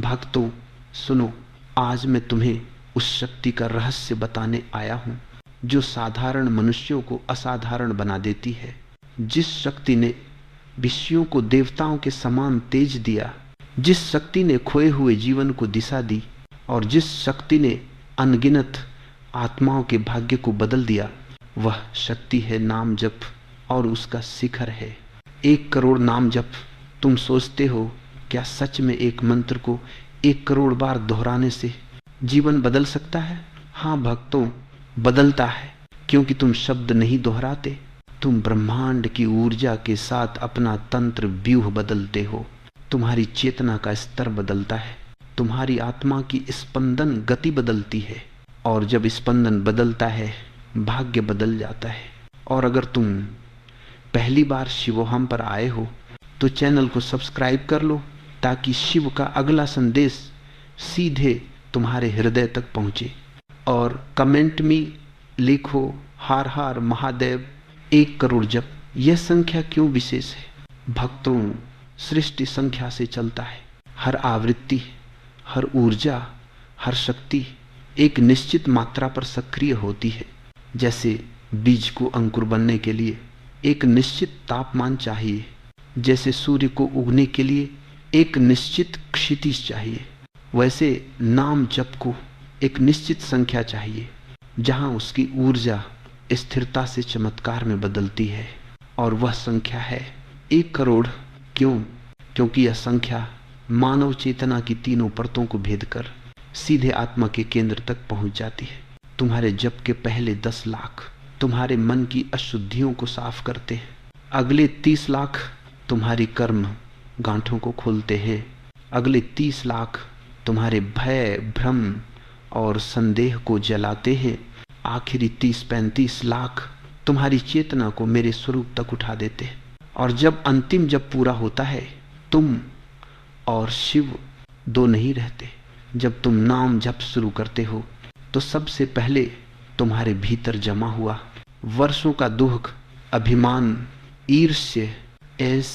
भक्तों सुनो, आज मैं तुम्हें उस शक्ति का रहस्य बताने आया हूं जो साधारण मनुष्यों को असाधारण बना देती है। जिस शक्ति ने विषयों को देवताओं के समान तेज दिया, जिस शक्ति ने खोए हुए जीवन को दिशा दी और जिस शक्ति ने अनगिनत आत्माओं के भाग्य को बदल दिया, वह शक्ति है नाम जप और उसका शिखर है 1 करोड़ नाम जप। तुम सोचते हो क्या सच में एक मंत्र को 1 करोड़ बार दोहराने से जीवन बदल सकता है? हाँ भक्तों, बदलता है, क्योंकि तुम शब्द नहीं दोहराते, तुम ब्रह्मांड की ऊर्जा के साथ अपना तंत्र व्यूह बदलते हो। तुम्हारी चेतना का स्तर बदलता है, तुम्हारी आत्मा की स्पंदन गति बदलती है, और जब स्पंदन बदलता है भाग्य बदल जाता है। और अगर तुम पहली बार शिवोहम पर आए हो तो चैनल को सब्सक्राइब कर लो, ताकि शिव का अगला संदेश सीधे तुम्हारे हृदय तक पहुंचे। और कमेंट में लिखो हार हार महादेव 1 करोड़ जप। यह संख्या क्यों विशेष है? भक्तों, सृष्टि संख्या से चलता है। हर आवृत्ति, हर ऊर्जा, हर शक्ति एक निश्चित मात्रा पर सक्रिय होती है। जैसे बीज को अंकुर बनने के लिए एक निश्चित तापमान चाहिए, जैसे सूर्य को उगने के लिए एक निश्चित क्षितिज चाहिए, वैसे नाम जप को एक निश्चित संख्या चाहिए जहां उसकी ऊर्जा स्थिरता से चमत्कार में बदलती है। और वह संख्या है 1 करोड़। क्यों? क्योंकि यह संख्या मानव चेतना की तीनों परतों को भेद कर सीधे आत्मा के केंद्र तक पहुंच जाती है। तुम्हारे जप के पहले 10 लाख तुम्हारे मन की अशुद्धियों को साफ करते हैं। अगले 30 लाख तुम्हारी कर्म गांठों को खोलते हैं। अगले 30 लाख तुम्हारे भय, भ्रम और संदेह को जलाते हैं। आखिरी 30-35 लाख तुम्हारी चेतना को मेरे स्वरूप तक उठा देते हैं। और जब अंतिम जप पूरा होता है, तुम और शिव 2 नहीं रहते। जब तुम नाम जप शुरू करते हो तो सबसे पहले तुम्हारे भीतर जमा हुआ वर्षों का दुख, अभिमान, ईर्ष्य, ऐस,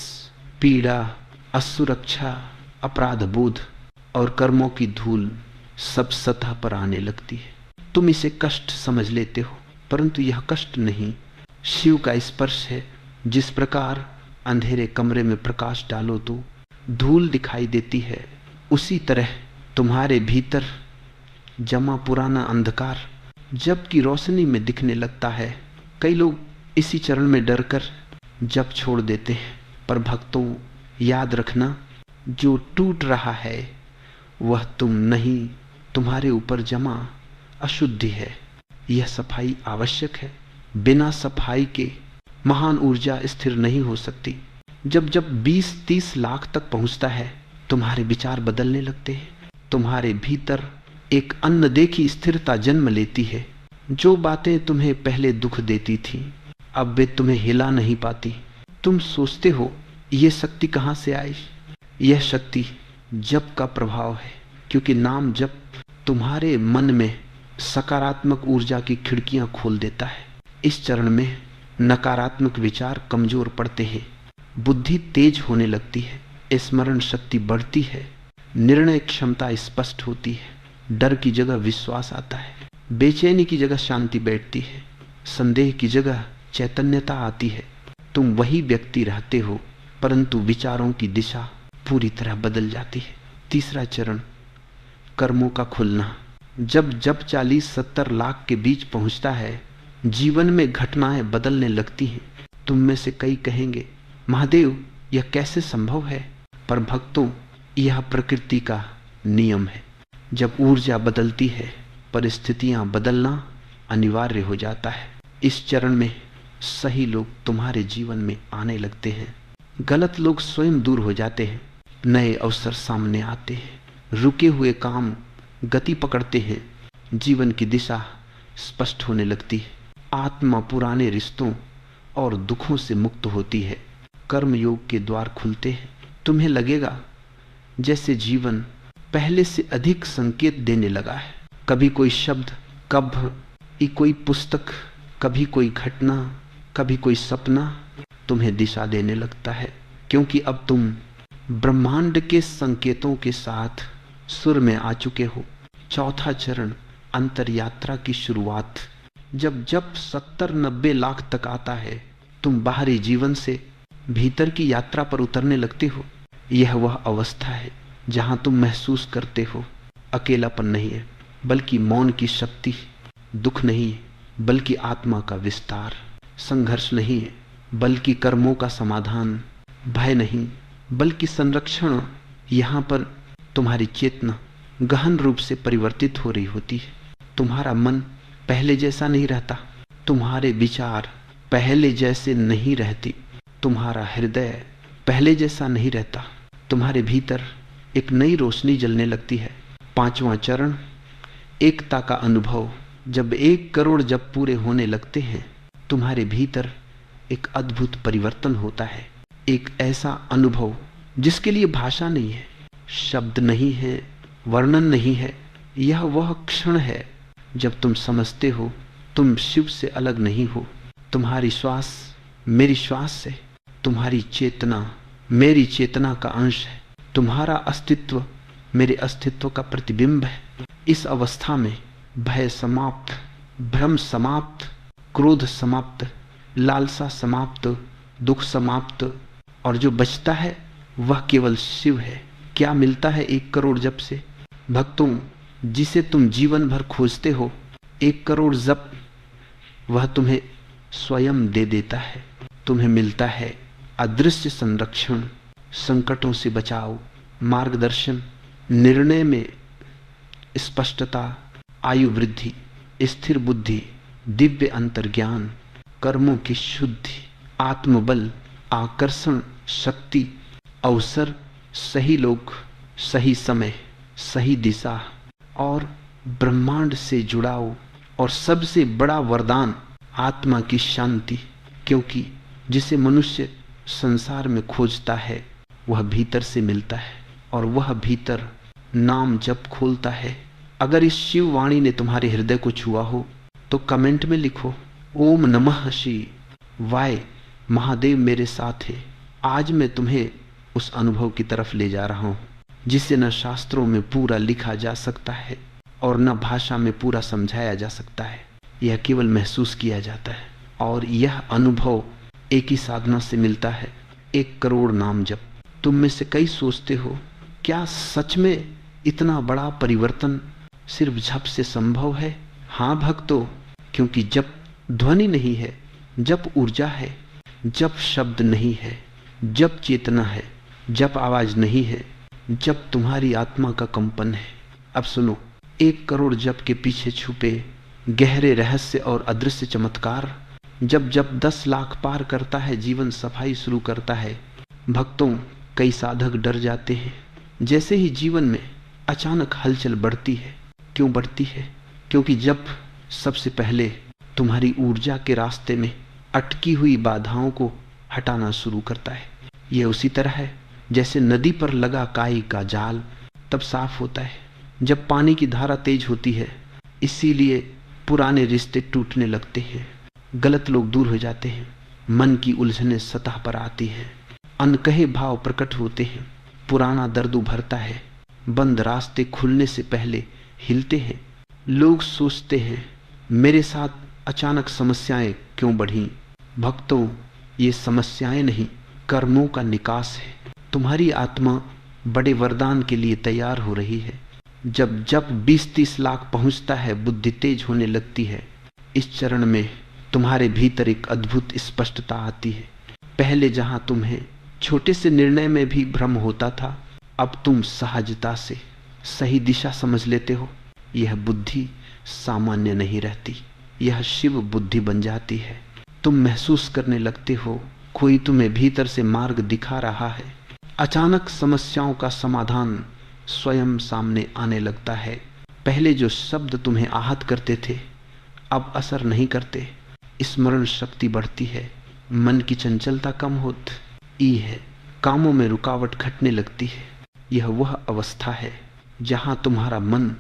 पीड़ा, असुरक्षा, अपराध बोध और कर्मों की धूल सब सतह पर आने लगती है। तुम इसे कष्ट समझ लेते हो, परंतु यह कष्ट नहीं, शिव का स्पर्श है। जिस प्रकार अंधेरे कमरे में प्रकाश डालो तो धूल दिखाई देती है, उसी तरह तुम्हारे भीतर जमा पुराना अंधकार जबकि रोशनी में दिखने लगता है। कई लोग इसी चरण में डरकर जप छोड़ देते हैं, पर भक्तों याद रखना, जो टूट रहा है वह तुम नहीं, तुम्हारे ऊपर जमा अशुद्धि है। यह सफाई आवश्यक है। बिना सफाई के महान ऊर्जा स्थिर नहीं हो सकती। जब जब 20-30 लाख तक पहुंचता है, तुम्हारे विचार बदलने लगते हैं। तुम्हारे भीतर एक अनदेखी स्थिरता जन्म लेती है। जो बातें तुम्हें पहले दुख देती थी, अब वे तुम्हें हिला नहीं पाती। तुम सोचते हो यह शक्ति कहां से आई? यह शक्ति जप का प्रभाव है, क्योंकि नाम जप तुम्हारे मन में सकारात्मक ऊर्जा की खिड़कियां खोल देता है। इस चरण में नकारात्मक विचार कमजोर पड़ते हैं, बुद्धि तेज होने लगती है, स्मरण शक्ति बढ़ती है, निर्णय क्षमता स्पष्ट होती है, डर की जगह विश्वास आता है, बेचैनी की जगह शांति बैठती है, संदेह की जगह चैतन्यता आती है। तुम वही व्यक्ति रहते हो, परंतु विचारों की दिशा पूरी तरह बदल जाती है। तीसरा चरण, कर्मों का खुलना। जब 40-70 लाख के बीच पहुंचता है, जीवन में घटनाएं बदलने लगती हैं। तुम में से कई कहेंगे, महादेव यह कैसे संभव है? पर भक्तों, यह प्रकृति का नियम है। जब ऊर्जा बदलती है, परिस्थितियां बदलना अनिवार्य हो जाता है। इस चरण में सही लोग तुम्हारे जीवन में आने लगते हैं, गलत लोग स्वयं दूर हो जाते हैं, नए अवसर सामने आते हैं, रुके हुए काम गति पकड़ते हैं, जीवन की दिशा स्पष्ट होने लगती है, आत्मा पुराने रिश्तों और दुखों से मुक्त होती है, कर्म योग के द्वार खुलते हैं। तुम्हें लगेगा जैसे जीवन पहले से अधिक संकेत देने लगा है। कभी कोई शब्द, कभी कोई पुस्तक, कभी कोई घटना, कभी कोई सपना तुम्हें दिशा देने लगता है, क्योंकि अब तुम ब्रह्मांड के संकेतों के साथ सुर में आ चुके हो। चौथा चरण अंतर यात्रा की शुरुआत। जब जब 70-90 लाख तक आता है, तुम बाहरी जीवन से भीतर की यात्रा पर उतरने लगते हो। यह वह अवस्था है जहां तुम महसूस करते हो अकेलापन नहीं है, बल्कि मौन की शक्ति, दुख नहीं है बल्कि आत्मा का विस्तार, संघर्ष नहीं है बल्कि कर्मों का समाधान, भय नहीं बल्कि संरक्षण। यहां पर तुम्हारी चेतना गहन रूप से परिवर्तित हो रही होती है। तुम्हारा मन पहले जैसा नहीं रहता, तुम्हारे विचार पहले जैसे नहीं रहते, तुम्हारा हृदय पहले जैसा नहीं रहता, तुम्हारे भीतर एक नई रोशनी जलने लगती है। पांचवा चरण एकता का अनुभव। जब 1 करोड़ जब पूरे होने लगते हैं, तुम्हारे भीतर एक अद्भुत परिवर्तन होता है। एक ऐसा अनुभव जिसके लिए भाषा नहीं है, शब्द नहीं है, वर्णन नहीं है। यह वह क्षण है जब तुम समझते हो तुम शिव से अलग नहीं हो। तुम्हारी श्वास मेरी श्वास है, तुम्हारी चेतना मेरी चेतना का अंश है, तुम्हारा अस्तित्व मेरे अस्तित्व का प्रतिबिंब है। इस अवस्था में भय समाप्त, भ्रम समाप्त, क्रोध समाप्त, लालसा समाप्त, दुख समाप्त, और जो बचता है वह केवल शिव है। क्या मिलता है 1 करोड़ जप से? भक्तों, जिसे तुम जीवन भर खोजते हो, 1 करोड़ जप वह तुम्हें स्वयं दे देता है। तुम्हें मिलता है अदृश्य संरक्षण, संकटों से बचाव, मार्गदर्शन, निर्णय में स्पष्टता, आयु वृद्धि, स्थिर बुद्धि, दिव्य अंतर्ज्ञान, कर्मों की शुद्धि, आत्मबल, आकर्षण शक्ति, अवसर, सही लोग, सही समय, सही दिशा और ब्रह्मांड से जुड़ाव, और सबसे बड़ा वरदान आत्मा की शांति। क्योंकि जिसे मनुष्य संसार में खोजता है वह भीतर से मिलता है, और वह भीतर नाम जप खोलता है। अगर इस शिव वाणी ने तुम्हारे हृदय को छुआ हो तो कमेंट में लिखो, ओम नमः शिवाय, महादेव मेरे साथ है। आज मैं तुम्हें उस अनुभव की तरफ ले जा रहा हूं जिसे न शास्त्रों में पूरा लिखा जा सकता है और न भाषा में पूरा समझाया जा सकता है। यह केवल महसूस किया जाता है, और यह अनुभव एक ही साधना से मिलता है, 1 करोड़ नाम जप। तुम में से कई सोचते हो, क्या सच में इतना बड़ा परिवर्तन सिर्फ जप से संभव है? हाँ भक्तों, क्योंकि जप ध्वनि नहीं है, जप ऊर्जा है, जप शब्द नहीं है, जप चेतना है, जप आवाज नहीं है, जप तुम्हारी आत्मा का कंपन है। अब सुनो, 1 करोड़ जप के पीछे छुपे गहरे रहस्य और अदृश्य चमत्कार। जब जब 10 लाख पार करता है, जीवन सफाई शुरू करता है। भक्तों, कई साधक डर जाते हैं जैसे ही जीवन में अचानक हलचल बढ़ती है। क्यों बढ़ती है? क्योंकि जब सबसे पहले तुम्हारी ऊर्जा के रास्ते में अटकी हुई बाधाओं को हटाना शुरू करता है। यह उसी तरह है जैसे नदी पर लगा काई का जाल तब साफ होता है जब पानी की धारा तेज होती है। इसीलिए पुराने रिश्ते टूटने लगते हैं, गलत लोग दूर हो जाते हैं, मन की उलझनें सतह पर आती हैं, अनकहे भाव प्रकट होते हैं, पुराना दर्द उभरता है, बंद रास्ते खुलने से पहले हिलते हैं। लोग सोचते हैं मेरे साथ अचानक समस्याएं क्यों बढ़ी? भक्तों, ये समस्याएं नहीं, कर्मों का निकास है। तुम्हारी आत्मा बड़े वरदान के लिए तैयार हो रही है। जब जब 20-30 लाख पहुंचता है, बुद्धि तेज होने लगती है। इस चरण में तुम्हारे भीतर एक अद्भुत स्पष्टता आती है। पहले जहां तुम्हें छोटे से निर्णय में भी भ्रम होता था, अब तुम सहजता से सही दिशा समझ लेते हो। यह बुद्धि सामान्य नहीं रहती, यह शिव बुद्धि बन जाती है। तुम महसूस करने लगते हो कोई तुम्हें भीतर से मार्ग दिखा रहा है। अचानक समस्याओं का समाधान स्वयं सामने आने लगता है। पहले जो शब्द तुम्हें आहत करते थे अब असर नहीं करते। स्मरण शक्ति बढ़ती है, मन की चंचलता कम होती है, कामों में रुकावट घटने लगती है। यह वह अवस्था है जहां तुम्हारा मन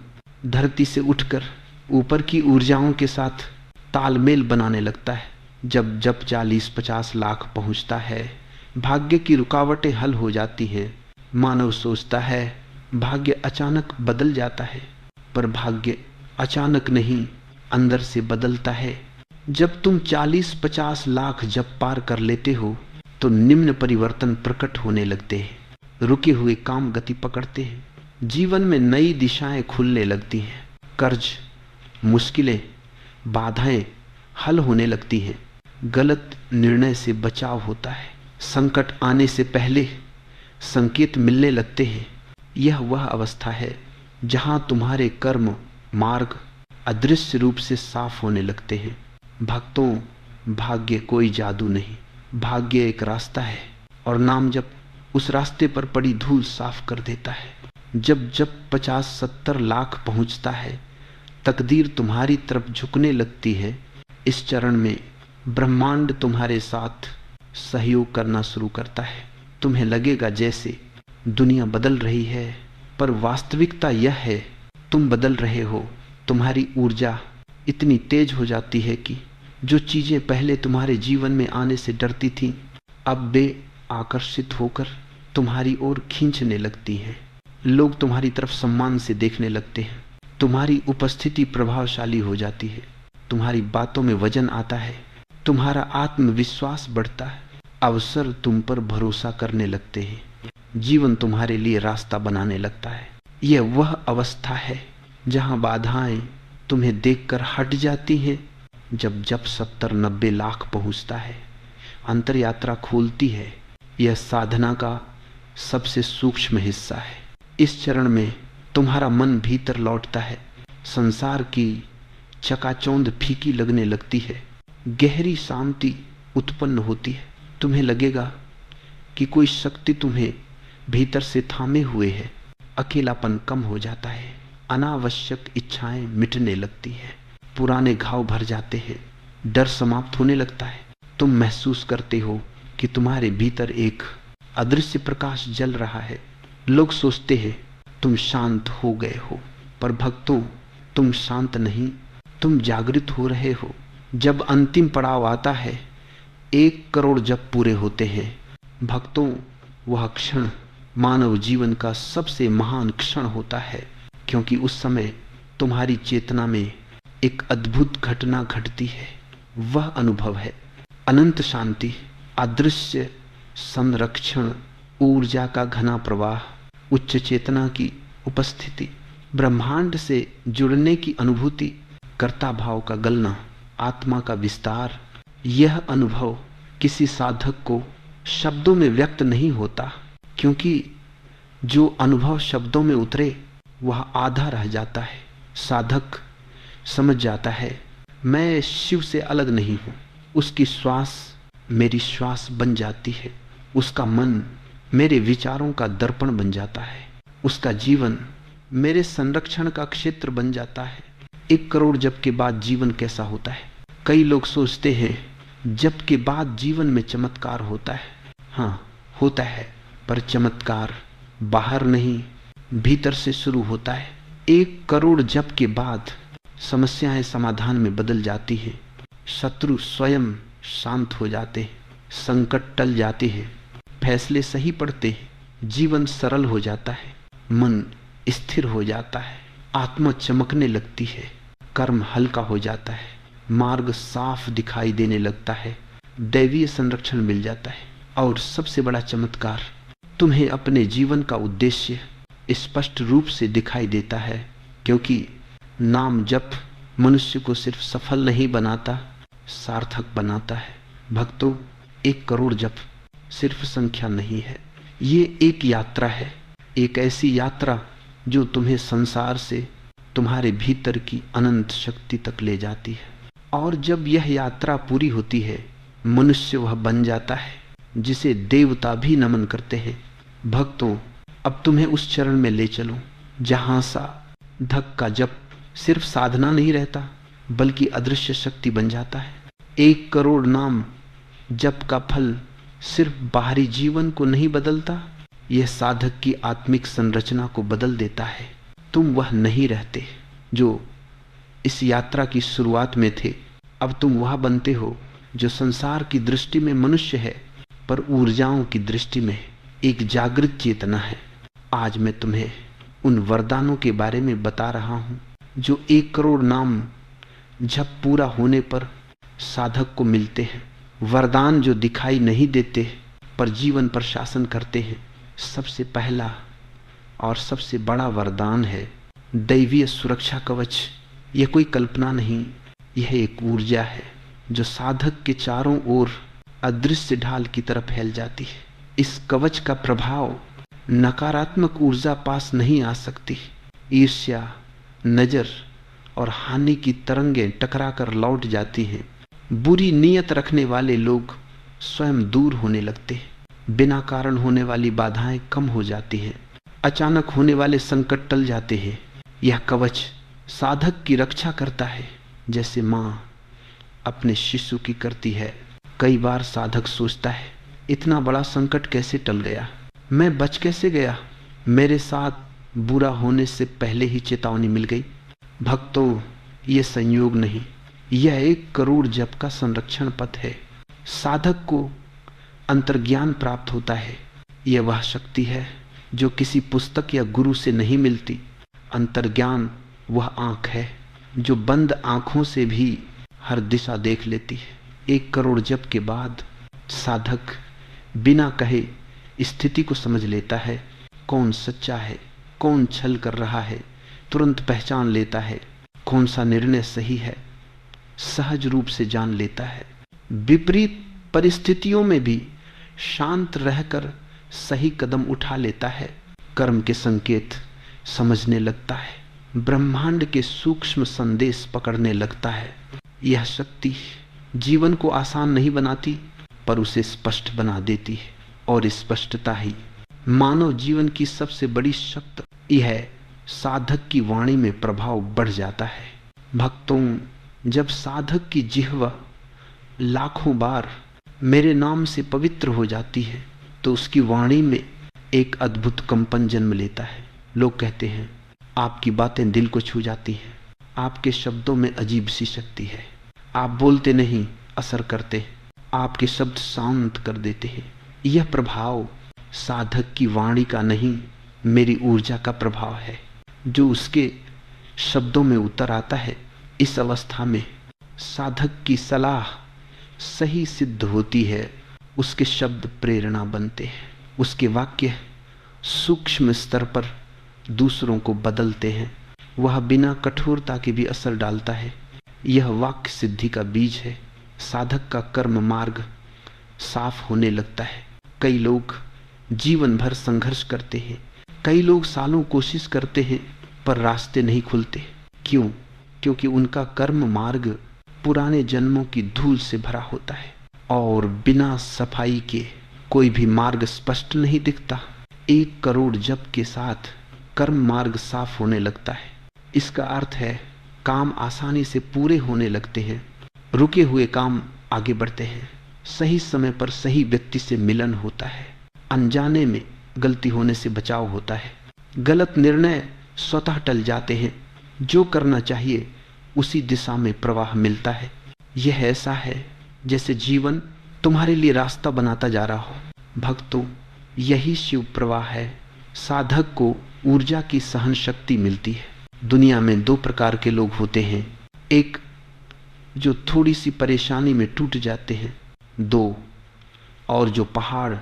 धरती से उठकर ऊपर की ऊर्जाओं के साथ तालमेल बनाने लगता है। जब जब 40-50 लाख पहुंचता है, भाग्य की रुकावटें हल हो जाती हैं। मानव सोचता है भाग्य अचानक बदल जाता है, पर भाग्य अचानक नहीं, अंदर से बदलता है। जब तुम 40-50 लाख जप पार कर लेते हो तो निम्न परिवर्तन प्रकट होने लगते हैं। रुके हुए काम गति पकड़ते हैं, जीवन में नई दिशाएं खुलने लगती हैं, कर्ज, मुश्किलें, बाधाएं हल होने लगती हैं, गलत निर्णय से बचाव होता है, संकट आने से पहले संकेत मिलने लगते हैं। यह वह अवस्था है जहां तुम्हारे कर्म मार्ग अदृश्य रूप से साफ होने लगते हैं। भक्तों, भाग्य कोई जादू नहीं, भाग्य एक रास्ता है और नाम जप उस रास्ते पर पड़ी धूल साफ कर देता है। जब 50-70 लाख पहुंचता है, तकदीर तुम्हारी तरफ झुकने लगती है। इस चरण में ब्रह्मांड तुम्हारे साथ सहयोग करना शुरू करता है। तुम्हें लगेगा जैसे दुनिया बदल रही है, पर वास्तविकता यह है तुम बदल रहे हो। तुम्हारी ऊर्जा इतनी तेज हो जाती है कि जो चीजें पहले तुम्हारे जीवन में आने से डरती थीं, अब वे आकर्षित होकर तुम्हारी ओर खींचने लगती हैं। लोग तुम्हारी तरफ सम्मान से देखने लगते हैं। तुम्हारी उपस्थिति प्रभावशाली हो जाती है। तुम्हारी बातों में वजन आता है। तुम्हारा आत्मविश्वास बढ़ता है। अवसर तुम पर भरोसा करने लगते हैं। जीवन तुम्हारे लिए रास्ता बनाने लगता है। यह वह अवस्था है जहां बाधाएं तुम्हें देखकर हट जाती हैं। जब 70-90 लाख पहुंचता है, अंतर यात्रा खोलती है। यह साधना का सबसे सूक्ष्म हिस्सा है। इस चरण में तुम्हारा मन भीतर लौटता है। संसार की चकाचौंध फीकी लगने लगती है। गहरी शांति उत्पन्न होती है। तुम्हें लगेगा कि कोई शक्ति तुम्हें भीतर से थामे हुए है। अकेलापन कम हो जाता है। अनावश्यक इच्छाएं मिटने लगती हैं। पुराने घाव भर जाते हैं। डर समाप्त होने लगता है। तुम महसूस करते हो कि तुम्हारे भीतर एक अदृश्य प्रकाश जल रहा है। लोग सोचते हैं तुम शांत हो गए हो, पर भक्तों, तुम शांत नहीं, तुम जागृत हो रहे हो। जब अंतिम पड़ाव आता है, 1 करोड़ जब पूरे होते हैं, भक्तों, वह क्षण मानव जीवन का सबसे महान क्षण होता है, क्योंकि उस समय तुम्हारी चेतना में एक अद्भुत घटना घटती है। वह अनुभव है अनंत शांति, अदृश्य संरक्षण, ऊर्जा का घना प्रवाह, उच्च चेतना की उपस्थिति, ब्रह्मांड से जुड़ने की अनुभूति, कर्ता भाव का गलना, आत्मा का विस्तार। यह अनुभव किसी साधक को शब्दों में व्यक्त नहीं होता, क्योंकि जो अनुभव शब्दों में उतरे वह आधा रह जाता है। साधक समझ जाता है मैं शिव से अलग नहीं हूं। उसकी श्वास मेरी श्वास बन जाती है। उसका मन मेरे विचारों का दर्पण बन जाता है। उसका जीवन मेरे संरक्षण का क्षेत्र बन जाता है। 1 करोड़ जप के बाद जीवन कैसा होता है? कई लोग सोचते हैं जप के बाद जीवन में चमत्कार होता है। हाँ, होता है, पर चमत्कार बाहर नहीं, भीतर से शुरू होता है। 1 करोड़ जप के बाद समस्याएं समाधान में बदल जाती हैं। शत्रु स्वयं शांत हो जाते हैं। संकट टल जाते हैं। फैसले सही पड़ते हैं। जीवन सरल हो जाता है। मन स्थिर हो जाता है। आत्मा चमकने लगती है। कर्म हल्का हो जाता है। मार्ग साफ दिखाई देने लगता है। दैवीय संरक्षण मिल जाता है। और सबसे बड़ा चमत्कार, तुम्हें अपने जीवन का उद्देश्य स्पष्ट रूप से दिखाई देता है, क्योंकि नाम जप मनुष्य को सिर्फ सफल नहीं बनाता, सार्थक बनाता है। भक्तों, 1 करोड़ जप सिर्फ संख्या नहीं है, ये एक यात्रा है। एक ऐसी यात्रा जो तुम्हें संसार से तुम्हारे भीतर की अनंत शक्ति तक ले जाती है। और जब यह यात्रा पूरी होती है, मनुष्य वह बन जाता है जिसे देवता भी नमन करते हैं। भक्तों, अब तुम्हें उस चरण में ले चलो जहां साधक का जप सिर्फ साधना नहीं रहता, बल्कि अदृश्य शक्ति बन जाता है। 1 करोड़ नाम जप का फल सिर्फ बाहरी जीवन को नहीं बदलता, यह साधक की आत्मिक संरचना को बदल देता है। तुम वह नहीं रहते जो इस यात्रा की शुरुआत में थे। अब तुम वह बनते हो जो संसार की दृष्टि में मनुष्य है, पर ऊर्जाओं की दृष्टि में एक जागृत चेतना है। आज मैं तुम्हें उन वरदानों के बारे में बता रहा हूं जो 1 करोड़ नाम जब पूरा होने पर साधक को मिलते हैं। वरदान जो दिखाई नहीं देते पर जीवन पर शासन करते हैं। सबसे पहला और सबसे बड़ा वरदान है दैवीय सुरक्षा कवच। यह कोई कल्पना नहीं, यह एक ऊर्जा है जो साधक के चारों ओर अदृश्य ढाल की तरह फैल जाती है। इस कवच का प्रभाव नकारात्मक ऊर्जा पास नहीं आ सकती। ईर्ष्या, नजर और हानि की तरंगें टकराकर लौट जाती हैं। बुरी नीयत रखने वाले लोग स्वयं दूर होने लगते हैं। बिना कारण होने वाली बाधाएं कम हो जाती हैं। अचानक होने वाले संकट टल जाते हैं। यह कवच साधक की रक्षा करता है जैसे माँ अपने शिशु की करती है। कई बार साधक सोचता है, इतना बड़ा संकट कैसे टल गया, मैं बच कैसे गया, मेरे साथ बुरा होने से पहले ही चेतावनी मिल गई। भक्तों, ये संयोग नहीं, यह 1 करोड़ जप का संरक्षण पथ है। साधक को अंतर्ज्ञान प्राप्त होता है। यह वह शक्ति है जो किसी पुस्तक या गुरु से नहीं मिलती। अंतर्ज्ञान वह आंख है जो बंद आंखों से भी हर दिशा देख लेती है। 1 करोड़ जप के बाद साधक बिना कहे स्थिति को समझ लेता है। कौन सच्चा है, कौन छल कर रहा है, तुरंत पहचान लेता है। कौन सा निर्णय सही है, सहज रूप से जान लेता है। विपरीत परिस्थितियों में भी शांत रहकर सही कदम उठा लेता है। कर्म के संकेत समझने लगता है। ब्रह्मांड के सूक्ष्म संदेश पकड़ने लगता है। यह शक्ति जीवन को आसान नहीं बनाती पर उसे स्पष्ट बना देती है। और स्पष्टता ही मानव जीवन की सबसे बड़ी शक्ति। यह साधक की वाणी में प्रभाव बढ़ जाता है। भक्तों, जब साधक की जिह्वा लाखों बार मेरे नाम से पवित्र हो जाती है तो उसकी वाणी में एक अद्भुत कंपन जन्म लेता है। लोग कहते हैं, आपकी बातें दिल को छू जाती हैं, आपके शब्दों में अजीब सी शक्ति है, आप बोलते नहीं असर करते, आपके शब्द शांत कर देते हैं। यह प्रभाव साधक की वाणी का नहीं, मेरी ऊर्जा का प्रभाव है जो उसके शब्दों में उतर आता है। इस अवस्था में साधक की सलाह सही सिद्ध होती है। उसके शब्द प्रेरणा बनते हैं। उसके वाक्य सूक्ष्म स्तर पर दूसरों को बदलते हैं। वह बिना कठोरता के भी असर डालता है। यह वाक्य सिद्धि का बीज है। साधक का कर्म मार्ग साफ होने लगता है। कई लोग जीवन भर संघर्ष करते हैं। कई लोग सालों कोशिश करते हैं पर रास्ते नहीं खुलते। क्यों? क्योंकि उनका कर्म मार्ग पुराने जन्मों की धूल से भरा होता है और बिना सफाई के कोई भी मार्ग स्पष्ट नहीं दिखता। 1 करोड़ जप के साथ कर्म मार्ग साफ होने लगता है। इसका अर्थ है काम आसानी से पूरे होने लगते हैं। रुके हुए काम आगे बढ़ते हैं। सही समय पर सही व्यक्ति से मिलन होता है। अनजाने में गलती होने से बचाव होता है। गलत निर्णय स्वतः टल जाते हैं। जो करना चाहिए उसी दिशा में प्रवाह मिलता है। यह ऐसा है जैसे जीवन तुम्हारे लिए रास्ता बनाता जा रहा हो। भक्तों, यही शिव प्रवाह है। साधक को ऊर्जा की सहन शक्ति मिलती है। दुनिया में 2 प्रकार के लोग होते हैं। एक जो थोड़ी सी परेशानी में टूट जाते हैं, 2 और जो पहाड़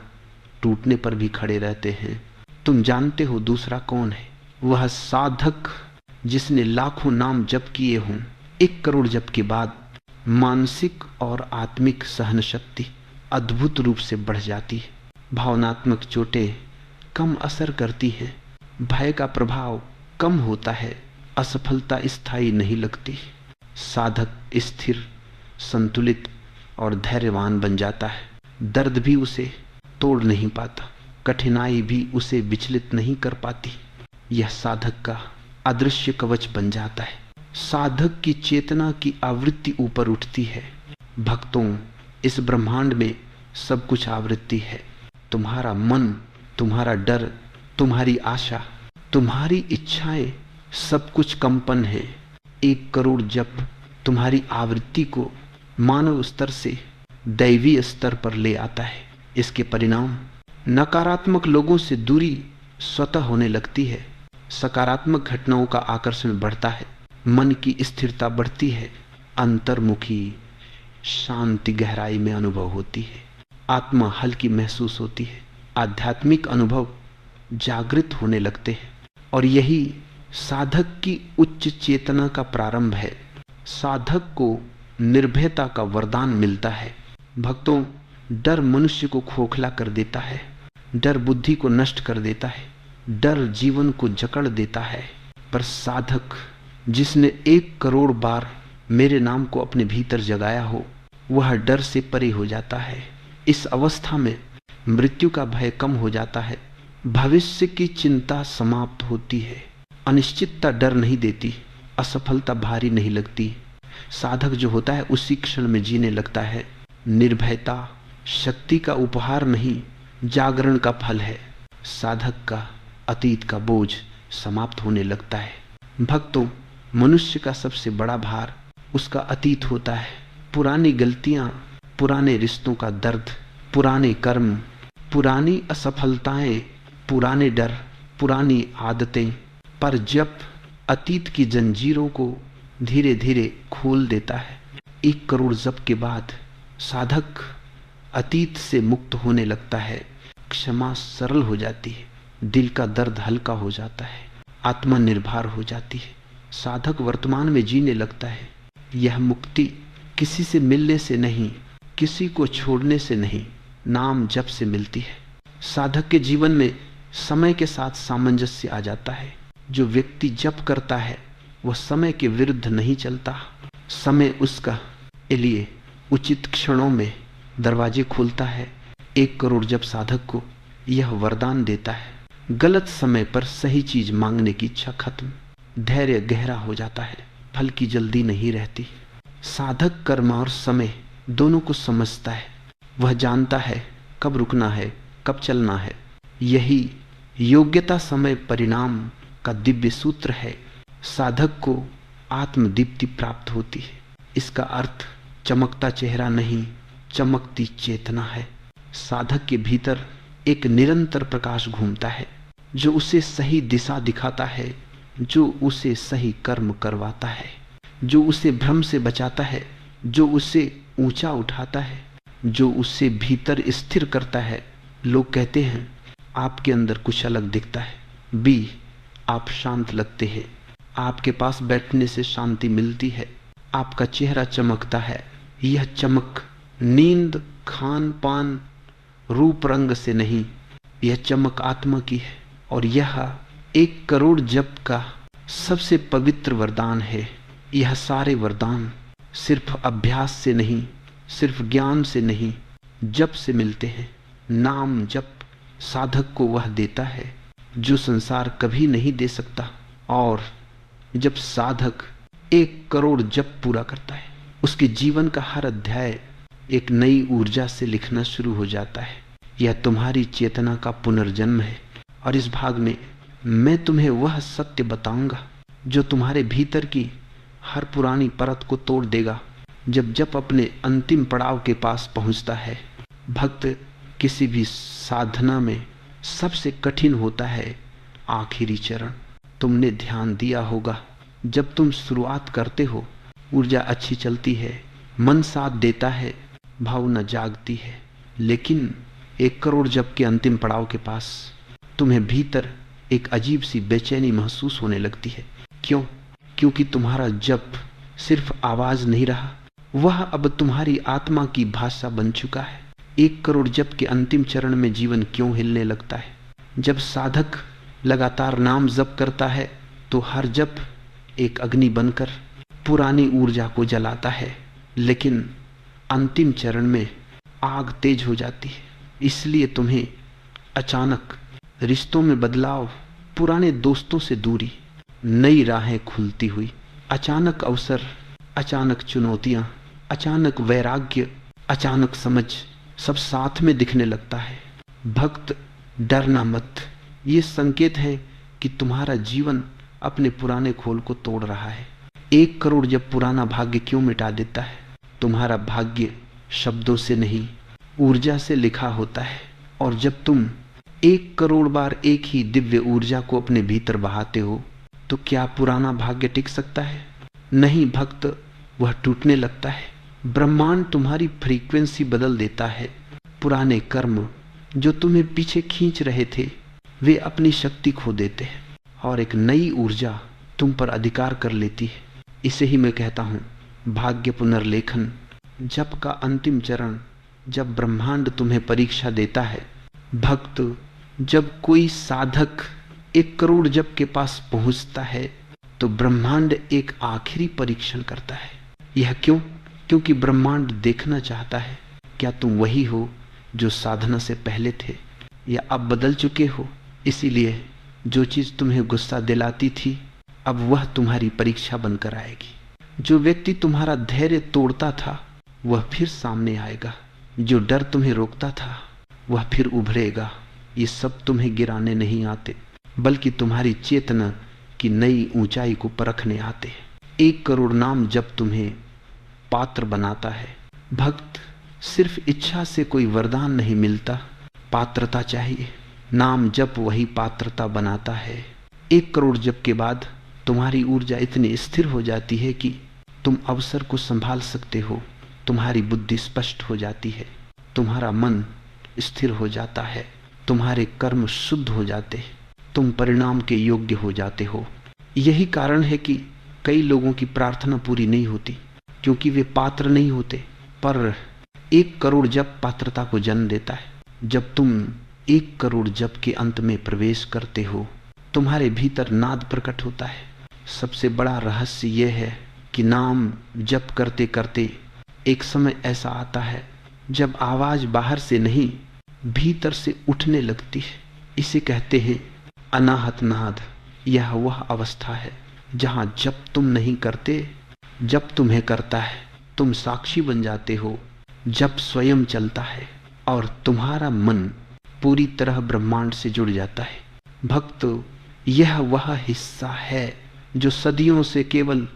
टूटने पर भी खड़े रहते हैं। तुम जानते हो दूसरा कौन है? वह साधक जिसने लाखों नाम जप किए हों। 1 करोड़ जप के बाद मानसिक और आत्मिक सहन शक्ति अद्भुत रूप से बढ़ जाती है। भावनात्मक चोटें कम असर करती हैं। भय का प्रभाव कम होता है। असफलता स्थायी नहीं लगती। साधक स्थिर, संतुलित और धैर्यवान बन जाता है। दर्द भी उसे तोड़ नहीं पाता। कठिनाई भी उसे विचलित नहीं कर पाती। यह साधक का अदृश्य कवच बन जाता है। साधक की चेतना की आवृत्ति ऊपर उठती है। भक्तों, इस ब्रह्मांड में सब कुछ आवृत्ति है। तुम्हारा मन, तुम्हारा डर, तुम्हारी आशा, तुम्हारी इच्छाएं, सब कुछ कंपन है। 1 करोड़ जप तुम्हारी आवृत्ति को मानव स्तर से दैवीय स्तर पर ले आता है। इसके परिणाम नकारात्मक लोगों से दूरी स्वतः होने लगती है। सकारात्मक घटनाओं का आकर्षण बढ़ता है, मन की स्थिरता बढ़ती है, अंतर्मुखी शांति गहराई में अनुभव होती है, आत्मा हल्की महसूस होती है, आध्यात्मिक अनुभव जागृत होने लगते हैं। और यही साधक की उच्च चेतना का प्रारंभ है। साधक को निर्भयता का वरदान मिलता है। भक्तों, डर मनुष्य को खोखला कर देता है, डर बुद्धि को नष्ट कर देता है, डर जीवन को जकड़ देता है। पर साधक जिसने 1 करोड़ बार मेरे नाम को अपने भीतर जगाया हो, वह डर से परे हो जाता है। इस अवस्था में मृत्यु का भय कम हो जाता है, भविष्य की चिंता समाप्त होती है, अनिश्चितता डर नहीं देती, असफलता भारी नहीं लगती। साधक जो होता है उसी क्षण में जीने लगता है। निर्भयता शक्ति का उपहार नहीं, जागरण का फल है। साधक का अतीत का बोझ समाप्त होने लगता है। भक्तों, मनुष्य का सबसे बड़ा भार उसका अतीत होता है। पुरानी गलतियां, पुराने रिश्तों का दर्द, पुराने कर्म, पुरानी असफलताएं, पुराने डर, पुरानी आदतें। पर जब अतीत की जंजीरों को धीरे धीरे खोल देता है, 1 करोड़ जप के बाद साधक अतीत से मुक्त होने लगता है। क्षमा सरल हो जाती है, दिल का दर्द हल्का हो जाता है, आत्मा निर्भर हो जाती है। साधक वर्तमान में जीने लगता है। यह मुक्ति किसी से मिलने से नहीं, किसी को छोड़ने से नहीं, नाम जप से मिलती है। साधक के जीवन में समय के साथ सामंजस्य आ जाता है। जो व्यक्ति जप करता है वह समय के विरुद्ध नहीं चलता। समय उसका लिए उचित क्षणों में दरवाजे खोलता है। 1 करोड़ जप साधक को यह वरदान देता है। गलत समय पर सही चीज मांगने की इच्छा खत्म, धैर्य गहरा हो जाता है, फल की जल्दी नहीं रहती। साधक कर्म और समय दोनों को समझता है। वह जानता है कब रुकना है, कब चलना है। यही योग्यता समय परिणाम का दिव्य सूत्र है। साधक को आत्मदीप्ति प्राप्त होती है। इसका अर्थ चमकता चेहरा नहीं, चमकती चेतना है। साधक के भीतर एक निरंतर प्रकाश घूमता है, जो उसे सही दिशा दिखाता है, जो उसे सही कर्म करवाता है, जो उसे भ्रम से बचाता है, जो उसे ऊंचा उठाता है, जो उसे भीतर स्थिर करता है। लोग कहते हैं आपके अंदर कुछ अलग दिखता है, बी आप शांत लगते हैं, आपके पास बैठने से शांति मिलती है, आपका चेहरा चमकता है। यह चमक नींद, खान पान, रूप रंग से नहीं, यह चमक आत्मा की है। और यह 1 करोड़ जप का सबसे पवित्र वरदान है। यह सारे वरदान सिर्फ अभ्यास से नहीं, सिर्फ ज्ञान से नहीं, जप से मिलते हैं। नाम जप साधक को वह देता है जो संसार कभी नहीं दे सकता। और जब साधक 1 करोड़ जप पूरा करता है, उसके जीवन का हर अध्याय एक नई ऊर्जा से लिखना शुरू हो जाता है। यह तुम्हारी चेतना का पुनर्जन्म है। और इस भाग में मैं तुम्हें वह सत्य बताऊंगा जो तुम्हारे भीतर की हर पुरानी परत को तोड़ देगा। जब अपने अंतिम पड़ाव के पास पहुंचता है, भक्त किसी भी साधना में सबसे कठिन होता है आखिरी चरण। तुमने ध्यान दिया होगा, जब तुम शुरुआत करते हो ऊर्जा अच्छी चलती है, मन साथ देता है, भावना जागती है। लेकिन 1 करोड़ जप के अंतिम पड़ाव के पास तुम्हें भीतर एक अजीब सी बेचैनी महसूस होने लगती है। क्यों? क्योंकि तुम्हारा जप सिर्फ आवाज नहीं रहा, वह अब तुम्हारी आत्मा की भाषा बन चुका है। 1 करोड़ जप के अंतिम चरण में जीवन क्यों हिलने लगता है? जब साधक लगातार नाम जप करता है तो हर जप एक अग्नि बनकर पुरानी ऊर्जा को जलाता है। लेकिन अंतिम चरण में आग तेज हो जाती है। इसलिए तुम्हें अचानक रिश्तों में बदलाव, पुराने दोस्तों से दूरी, नई राहें खुलती हुई, अचानक अवसर, अचानक चुनौतियां, अचानक वैराग्य, अचानक समझ, सब साथ में दिखने लगता है। भक्त डरना मत, ये संकेत है कि तुम्हारा जीवन अपने पुराने खोल को तोड़ रहा है। 1 करोड़ जब पुराना भाग्य क्यों मिटा देता है? तुम्हारा भाग्य शब्दों से नहीं, ऊर्जा से लिखा होता है। और जब तुम 1 करोड़ बार एक ही दिव्य ऊर्जा को अपने भीतर बहाते हो तो क्या पुराना भाग्य टिक सकता है? नहीं भक्त, वह टूटने लगता है। ब्रह्मांड तुम्हारी फ्रीक्वेंसी बदल देता है। पुराने कर्म जो तुम्हें पीछे खींच रहे थे वे अपनी शक्ति खो देते हैं और एक नई ऊर्जा तुम पर अधिकार कर लेती है। इसे ही मैं कहता हूं भाग्य पुनर्लेखन। जप का अंतिम चरण, जब ब्रह्मांड तुम्हें परीक्षा देता है। भक्त, जब कोई साधक 1 करोड़ जप के पास पहुंचता है तो ब्रह्मांड एक आखिरी परीक्षण करता है। यह क्यों? क्योंकि ब्रह्मांड देखना चाहता है क्या तुम वही हो जो साधना से पहले थे या अब बदल चुके हो। इसीलिए जो चीज तुम्हें गुस्सा दिलाती थी अब वह तुम्हारी परीक्षा बनकर आएगी। जो व्यक्ति तुम्हारा धैर्य तोड़ता था वह फिर सामने आएगा। जो डर तुम्हें रोकता था वह फिर उभरेगा। ये सब तुम्हें गिराने नहीं आते बल्कि तुम्हारी चेतना की नई ऊंचाई को परखने आते हैं। 1 करोड़ नाम जब तुम्हें पात्र बनाता है। भक्त, सिर्फ इच्छा से कोई वरदान नहीं मिलता, पात्रता चाहिए। नाम जप वही पात्रता बनाता है। 1 करोड़ जप के बाद तुम्हारी ऊर्जा इतनी स्थिर हो जाती है कि तुम अवसर को संभाल सकते हो। तुम्हारी बुद्धि स्पष्ट हो जाती है, तुम्हारा मन स्थिर हो जाता है, तुम्हारे कर्म शुद्ध हो जाते हैं, तुम परिणाम के योग्य हो जाते हो। यही कारण है कि कई लोगों की प्रार्थना पूरी नहीं होती क्योंकि वे पात्र नहीं होते। पर 1 करोड़ जप पात्रता को जन्म देता है। जब तुम 1 करोड़ जप के अंत में प्रवेश करते हो तुम्हारे भीतर नाद प्रकट होता है। सबसे बड़ा रहस्य यह है कि नाम जप करते करते एक समय ऐसा आता है जब आवाज बाहर से नहीं भीतर से उठने लगती है। इसे कहते हैं अनाहत नाद। यह वह अवस्था है जहां जप तुम नहीं करते, जप तुम्हें करता है। तुम साक्षी बन जाते हो। जप स्वयं चलता है और तुम्हारा मन पूरी तरह ब्रह्मांड से जुड़ जाता है। भक्त, यह वह हिस्सा है जो सदियों से केवल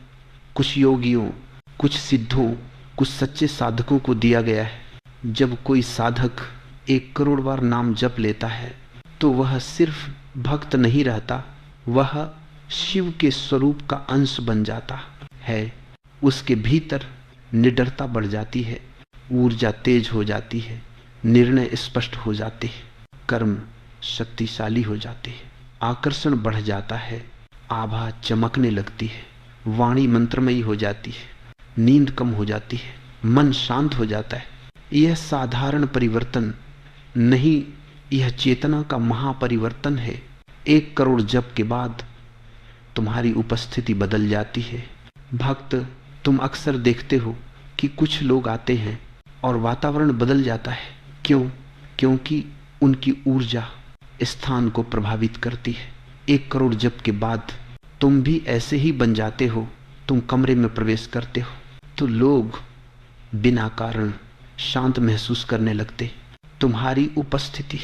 कुछ योगियों, कुछ सिद्धों, कुछ सच्चे साधकों को दिया गया है। जब कोई साधक 1 करोड़ बार नाम जप लेता है तो वह सिर्फ भक्त नहीं रहता, वह शिव के स्वरूप का अंश बन जाता है। उसके भीतर निडरता बढ़ जाती है, ऊर्जा तेज हो जाती है, निर्णय स्पष्ट हो जाते हैं, कर्म शक्तिशाली हो जाते हैं, आकर्षण बढ़ जाता है, आभा चमकने लगती है, वाणी मंत्रमयी हो जाती है, नींद कम हो जाती है, मन शांत हो जाता है। यह साधारण परिवर्तन नहीं, यह चेतना का महापरिवर्तन है। 1 करोड़ जप के बाद तुम्हारी उपस्थिति बदल जाती है। भक्त, तुम अक्सर देखते हो कि कुछ लोग आते हैं और वातावरण बदल जाता है। क्यों? क्योंकि उनकी ऊर्जा स्थान को प्रभावित करती है। 1 करोड़ जप के बाद तुम भी ऐसे ही बन जाते हो। तुम कमरे में प्रवेश करते हो तो लोग बिना कारण शांत महसूस करने लगते। तुम्हारी उपस्थिति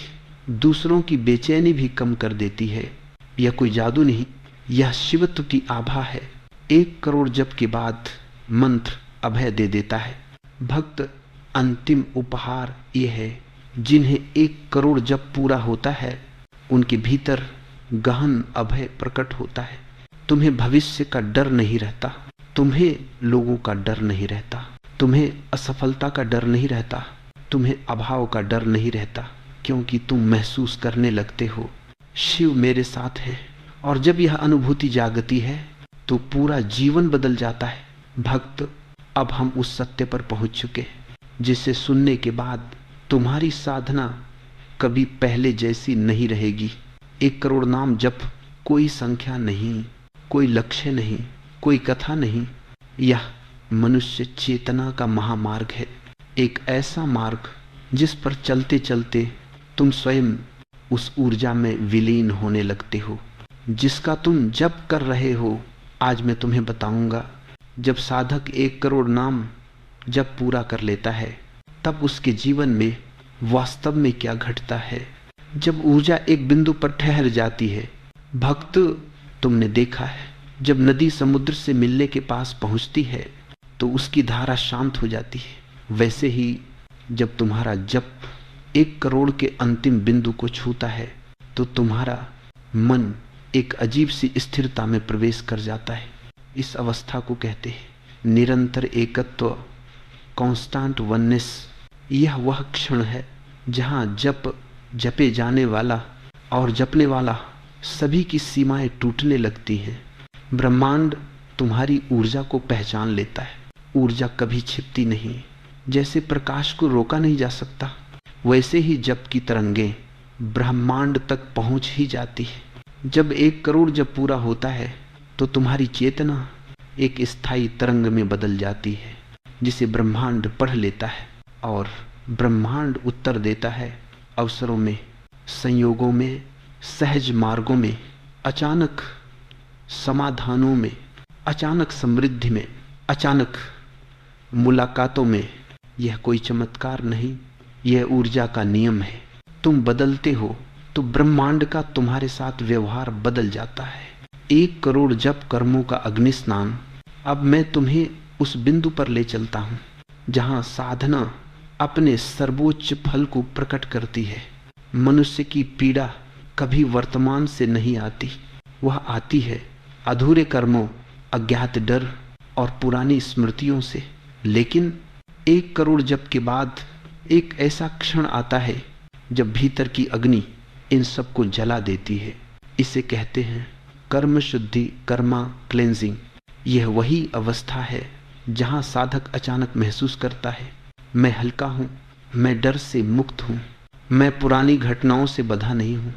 दूसरों की बेचैनी भी कम कर देती है। यह कोई जादू नहीं, यह शिवत्व की आभा है। 1 करोड़ जप के बाद मंत्र अभय दे देता है। भक्त, अंतिम उपहार यह है, जिन्हें 1 करोड़ जप पूरा होता है उनके भीतर गहन अभय प्रकट होता है। तुम्हें भविष्य का डर नहीं रहता, तुम्हें लोगों का डर नहीं रहता, तुम्हें असफलता का डर नहीं रहता, तुम्हें अभाव का डर नहीं रहता, क्योंकि तुम महसूस करने लगते हो शिव मेरे साथ है। और जब यह अनुभूति जागती है तो पूरा जीवन बदल जाता है। भक्त, अब हम उस सत्य पर पहुंच चुके हैं जिसे सुनने के बाद तुम्हारी साधना कभी पहले जैसी नहीं रहेगी। 1 करोड़ नाम जप कोई संख्या नहीं, कोई लक्ष्य नहीं, कोई कथा नहीं, यह मनुष्य चेतना का महामार्ग है। एक ऐसा मार्ग जिस पर चलते चलते तुम स्वयं उस ऊर्जा में विलीन होने लगते हो जिसका तुम जप कर रहे हो। आज मैं तुम्हें बताऊंगा, जब साधक 1 करोड़ नाम जब पूरा कर लेता है तब उसके जीवन में वास्तव में क्या घटता है। जब ऊर्जा एक बिंदु पर ठहर जाती है, भक्त, तुमने देखा है जब नदी समुद्र से मिलने के पास पहुंचती है तो उसकी धारा शांत हो जाती है। वैसे ही जब तुम्हारा जप 1 करोड़ के अंतिम बिंदु को छूता है तो तुम्हारा मन एक अजीब सी स्थिरता में प्रवेश कर जाता है। इस अवस्था को कहते हैं निरंतर एकत्व, कांस्टेंट वननेस। यह वह क्षण है जहां जपे जाने वाला और जपने वाला सभी की सीमाएं टूटने लगती हैं। ब्रह्मांड तुम्हारी ऊर्जा को पहचान लेता है। ऊर्जा कभी छिपती नहीं। जैसे प्रकाश को रोका नहीं जा सकता, वैसे ही जप की तरंगें ब्रह्मांड तक पहुंच ही जाती है। जब 1 करोड़ जब पूरा होता है तो तुम्हारी चेतना एक स्थायी तरंग में बदल जाती है, जिसे ब्रह्मांड पढ़ लेता है और ब्रह्मांड उत्तर देता है अवसरों में, संयोगों में, सहज मार्गों में, अचानक समाधानों में, अचानक समृद्धि में, अचानक मुलाकातों में। यह कोई चमत्कार नहीं, यह ऊर्जा का नियम है। तुम बदलते हो तो ब्रह्मांड का तुम्हारे साथ व्यवहार बदल जाता है। 1 करोड़ जप कर्मों का अग्नि स्नान। अब मैं तुम्हें उस बिंदु पर ले चलता हूं जहां साधना अपने सर्वोच्च फल को प्रकट करती है। मनुष्य की पीड़ा कभी वर्तमान से नहीं आती, वह आती है अधूरे कर्मों, अज्ञात डर और पुरानी स्मृतियों से। लेकिन 1 करोड़ जप के बाद एक ऐसा क्षण आता है जब भीतर की अग्नि इन सब को जला देती है। इसे कहते हैं कर्म शुद्धि, कर्मा क्लेंजिंग। यह वही अवस्था है जहां साधक अचानक महसूस करता है मैं हल्का हूं, मैं डर से मुक्त हूं, मैं पुरानी घटनाओं से बंधा नहीं हूं,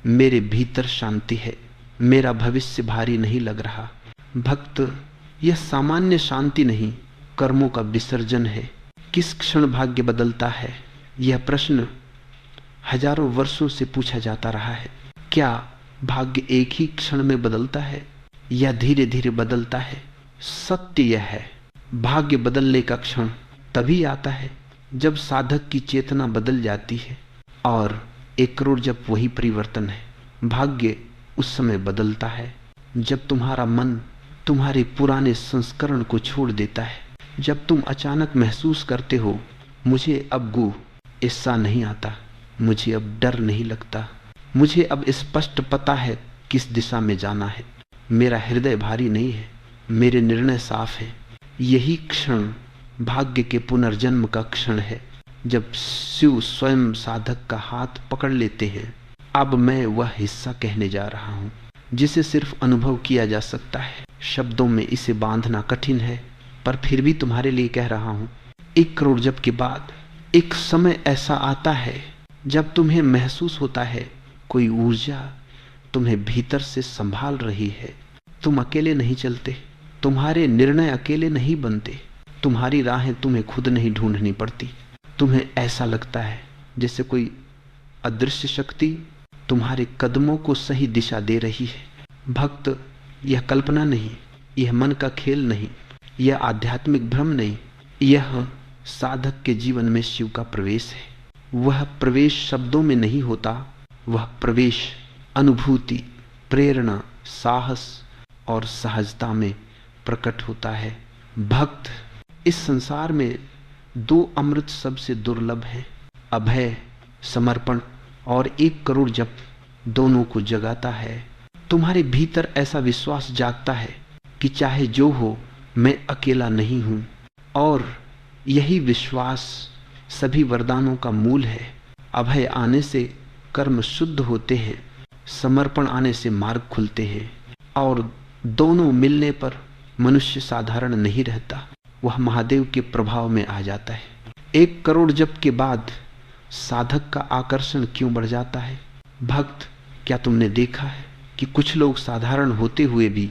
मेरे भीतर शांति है, मेरा भविष्य भारी नहीं लग रहा। भक्त, यह सामान्य शांति नहीं, कर्मों का विसर्जन है। किस क्षण भाग्य बदलता है, यह प्रश्न हजारों वर्षों से पूछा जाता रहा है। क्या भाग्य एक ही क्षण में बदलता है या धीरे धीरे बदलता है? सत्य यह है, भाग्य बदलने का क्षण तभी आता है जब साधक की चेतना बदल जाती है। और 1 करोड़ जब वही परिवर्तन है। भाग्य उस समय बदलता है जब तुम्हारा मन तुम्हारे पुराने संस्करण को छोड़ देता है। जब तुम अचानक महसूस करते हो मुझे अब गुस्सा नहीं आता, मुझे अब डर नहीं लगता, मुझे अब स्पष्ट पता है किस दिशा में जाना है, मेरा हृदय भारी नहीं है, मेरे निर्णय साफ है। यही क्षण भाग्य के पुनर्जन्म का क्षण है, जब शिव स्वयं साधक का हाथ पकड़ लेते हैं। अब मैं वह हिस्सा कहने जा रहा हूं जिसे सिर्फ अनुभव किया जा सकता है। शब्दों में इसे बांधना कठिन है, पर फिर भी तुम्हारे लिए कह रहा हूं। 1 करोड़ जप के बाद एक समय ऐसा आता है जब तुम्हें महसूस होता है कोई ऊर्जा तुम्हें भीतर से संभाल रही है। तुम अकेले नहीं चलते, तुम्हारे निर्णय अकेले नहीं बनते, तुम्हारी राहें तुम्हें खुद नहीं ढूंढनी पड़ती। तुम्हें ऐसा लगता है जैसे कोई अदृश्य शक्ति तुम्हारे कदमों को सही दिशा दे रही है। भक्त, यह कल्पना नहीं, यह मन का खेल नहीं, यह आध्यात्मिक भ्रम नहीं, यह साधक के जीवन में शिव का प्रवेश है। वह प्रवेश शब्दों में नहीं होता, वह प्रवेश अनुभूति, प्रेरणा, साहस और सहजता में प्रकट होता है। भक्त, इस संसार में 2 अमृत सबसे दुर्लभ हैं, अभय, समर्पण और 1 करोड़ जप दोनों को जगाता है। तुम्हारे भीतर ऐसा विश्वास जागता है कि चाहे जो हो मैं अकेला नहीं हूं, और यही विश्वास सभी वरदानों का मूल है। अभय आने से कर्म शुद्ध होते हैं, समर्पण आने से मार्ग खुलते हैं, और दोनों मिलने पर मनुष्य साधारण नहीं रहता, वह महादेव के प्रभाव में आ जाता है। 1 करोड़ जप के बाद साधक का आकर्षण क्यों बढ़ जाता है? भक्त, क्या तुमने देखा है कि कुछ लोग साधारण होते हुए भी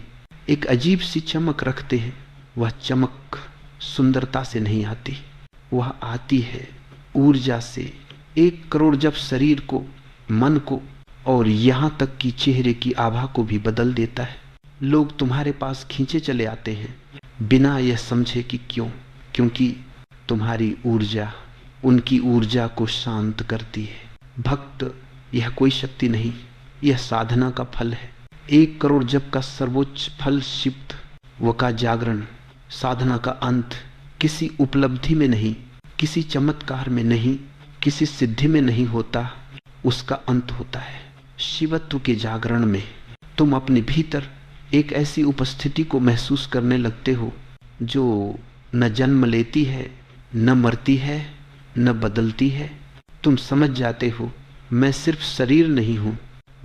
एक अजीब सी चमक रखते हैं? वह चमक सुंदरता से नहीं आती, वह आती है ऊर्जा से। 1 करोड़ जप शरीर को, मन को और यहां तक कि चेहरे की आभा को भी बदल देता है। लोग तुम्हारे पास खींचे चले आते हैं बिना यह समझे कि क्यों, क्योंकि तुम्हारी ऊर्जा उनकी ऊर्जा को शांत करती है। भक्त, यह कोई शक्ति नहीं, यह साधना का फल है। 1 करोड़ जप का सर्वोच्च फल शिप्त व का जागरण, साधना का अंत किसी उपलब्धि में नहीं, किसी चमत्कार में नहीं, किसी सिद्धि में नहीं होता, उसका अंत होता है। शिवत्व के जागरण में तुम अपने भीतर एक ऐसी उपस्थिति को महसूस करने लगते हो जो न जन्म लेती है, न मरती है, न बदलती है। तुम समझ जाते हो, मैं सिर्फ शरीर नहीं हूं,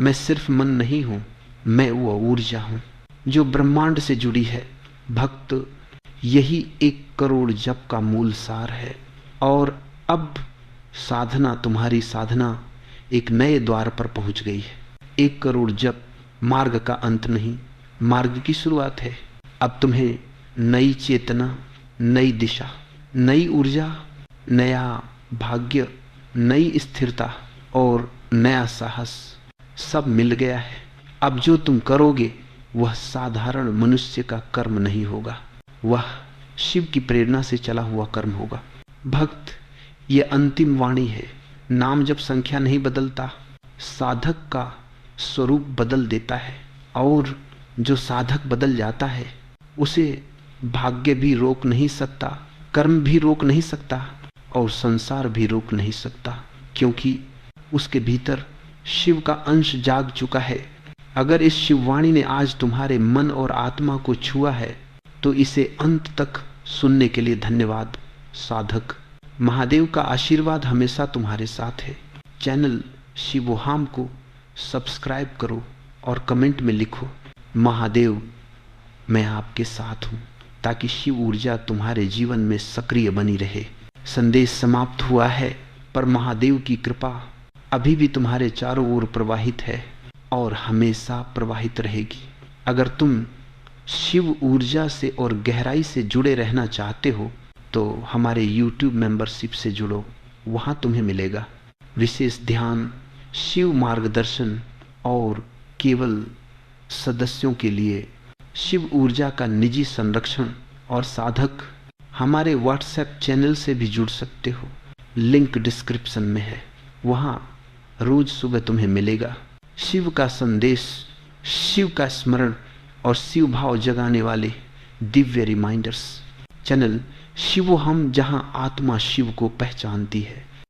मैं सिर्फ मन नहीं हूं, मैं वो ऊर्जा हूं जो ब्रह्मांड से जुड़ी है। भक्त, यही 1 करोड़ जप का मूल सार है। और अब साधना, तुम्हारी साधना एक नए द्वार पर पहुंच गई है। 1 करोड़ जप मार्ग का अंत नहीं, मार्ग की शुरुआत है। अब तुम्हें नई चेतना, नई दिशा, नई ऊर्जा, नया भाग्य, नई स्थिरता और नया साहस सब मिल गया है। अब जो तुम करोगे वह साधारण मनुष्य का कर्म नहीं होगा, वह शिव की प्रेरणा से चला हुआ कर्म होगा। भक्त, यह अंतिम वाणी है। नाम जब संख्या नहीं बदलता, साधक का स्वरूप बदल देता है। और जो साधक बदल जाता है उसे भाग्य भी रोक नहीं सकता, कर्म भी रोक नहीं सकता और संसार भी रोक नहीं सकता, क्योंकि उसके भीतर शिव का अंश जाग चुका है। अगर इस शिववाणी ने आज तुम्हारे मन और आत्मा को छुआ है तो इसे अंत तक सुनने के लिए धन्यवाद। साधक, महादेव का आशीर्वाद हमेशा तुम्हारे साथ है। चैनल शिवोहाम को सब्सक्राइब करो और कमेंट में लिखो, महादेव मैं आपके साथ हूं, ताकि शिव ऊर्जा तुम्हारे जीवन में सक्रिय बनी रहे। संदेश समाप्त हुआ है, पर महादेव की कृपा अभी भी तुम्हारे चारों ओर प्रवाहित है और हमेशा प्रवाहित रहेगी। अगर तुम शिव ऊर्जा से और गहराई से जुड़े रहना चाहते हो तो हमारे YouTube मेंबरशिप से जुड़ो, वहां तुम्हें मिलेगा विशेष ध्यान, शिव मार्गदर्शन और केवल सदस्यों के लिए शिव ऊर्जा का निजी संरक्षण। और साधक, हमारे WhatsApp चैनल से भी जुड़ सकते हो, लिंक डिस्क्रिप्शन में है, वहां रोज सुबह तुम्हें मिलेगा शिव का संदेश, शिव का स्मरण और शिव भाव जगाने वाले दिव्य रिमाइंडर्स। चैनल शिवोहम, जहां आत्मा शिव को पहचानती है।